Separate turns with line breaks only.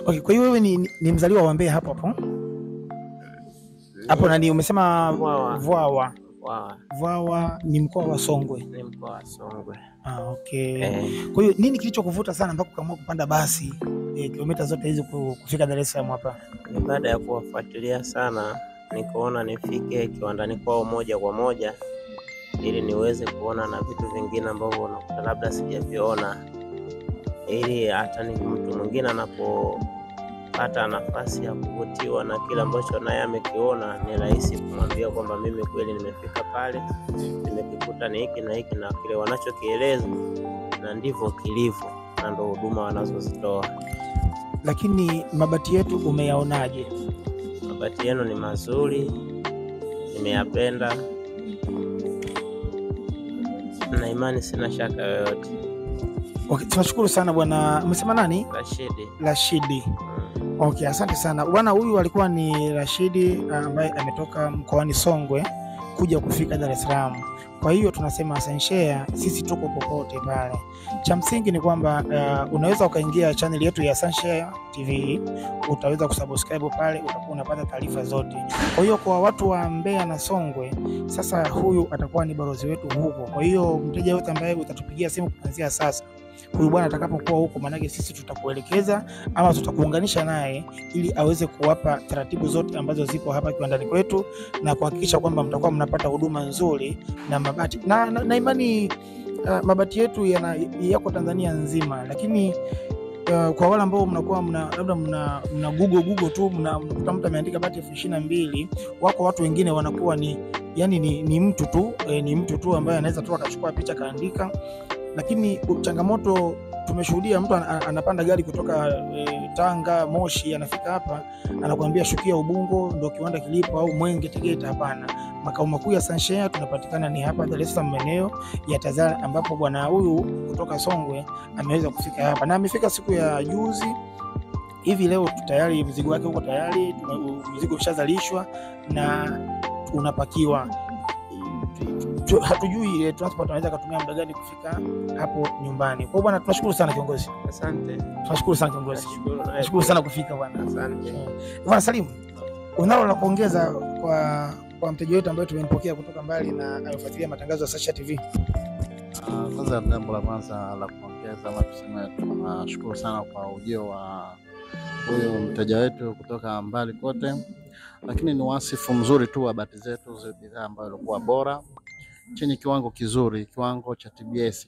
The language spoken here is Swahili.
Okay, kwa hiyo wewe ni mzaliwa wa Mbeya hapo hapo? Hapo nani umesema Vwawa. Vwawa ni mkoa wa Songwe.
Ni mkoa wa Songwe.
Okay. Kwa hiyo nini kilichokuvuta sana mpaka ukaamua kupanda basi kilomita zote hizi kufika Dar es Salaam hapa?
Ni baada ya kuwafuatilia sana nikaona nifike kiwandani kwao moja kwa moja ili niweze kuona na vitu vingine ambavyo nakuta labda sijaviona, ili hata ni mtu mwingine anapopata nafasi ya kuvutiwa na kile ambacho naye amekiona ni rahisi kumwambia kwamba mimi kweli nimefika pale, nimekikuta ni hiki na hiki, na kile wanachokieleza na ndivyo kilivyo na ndio huduma wanazozitoa.
Lakini mabati yetu umeyaonaje?
Mabati yenu ni mazuri, nimeyapenda na imani sina shaka yoyote.
Okay, tunashukuru sana bwana. Umesema nani? Rashidi. Okay, asante sana bwana. Huyu alikuwa ni Rashidi ambaye ametoka mkoani Songwe kuja kufika Dar es Salaam. Kwa hiyo tunasema Sunshare, sisi tuko popote pale. Cha msingi ni kwamba unaweza ukaingia channel yetu ya Sunshare TV, utaweza kusubscribe pale, utakuwa unapata taarifa zote. Kwa hiyo kwa watu wa Mbeya na Songwe, sasa huyu atakuwa ni balozi wetu huko. Kwa hiyo mteja yote ambaye utatupigia simu kuanzia sasa, huyu bwana atakapokuwa huko, manake sisi tutakuelekeza ama tutakuunganisha naye ili aweze kuwapa taratibu zote ambazo zipo hapa kiwandani kwetu na kuhakikisha kwamba mtakuwa mnapata huduma nzuri na mabati na imani. Mabati yetu yako Tanzania nzima, lakini kwa wale ambao mnakuwa labda mna Google tu mnakuta mtu ameandika bati 22,000, wako watu wengine wanakuwa ni mtu tu ni mtu tu ambaye anaweza tu akachukua picha kaandika. Lakini changamoto tumeshuhudia, mtu anapanda gari kutoka Tanga, Moshi, anafika hapa anakuambia shukia Ubungo ndio kiwanda kilipo, au Mwenge, Tegeta. Hapana, makao makuu ya Sunshare tunapatikana ni hapa Dar es Salaam, maeneo ya Tazara, ambapo bwana huyu kutoka Songwe ameweza kufika hapa na amefika siku ya juzi hivi. Leo tayari mzigo wake uko tayari, mzigo ushazalishwa na unapakiwa. Hatujui transport anaweza kutumia muda gani kufika hapo nyumbani. Kwa bwana, tunashukuru sana kiongozi.
Asante.
Tunashukuru sana kiongozi. Tunashukuru sana kufika bwana.
Asante.
Bwana Salim, unalo la kuongeza kwa mteja wetu ambaye tumempokea kutoka mbali na anafuatilia matangazo ya Sunshare TV?
Kwanza jambo la kwanza la kuongeza ama tuseme tunashukuru sana kwa ujio wa huyu mteja wetu kutoka mbali kote, lakini ni wasifu mzuri tu wa bati zetu, bidhaa ambayo ilikuwa bora, chenye kiwango kizuri, kiwango cha TBS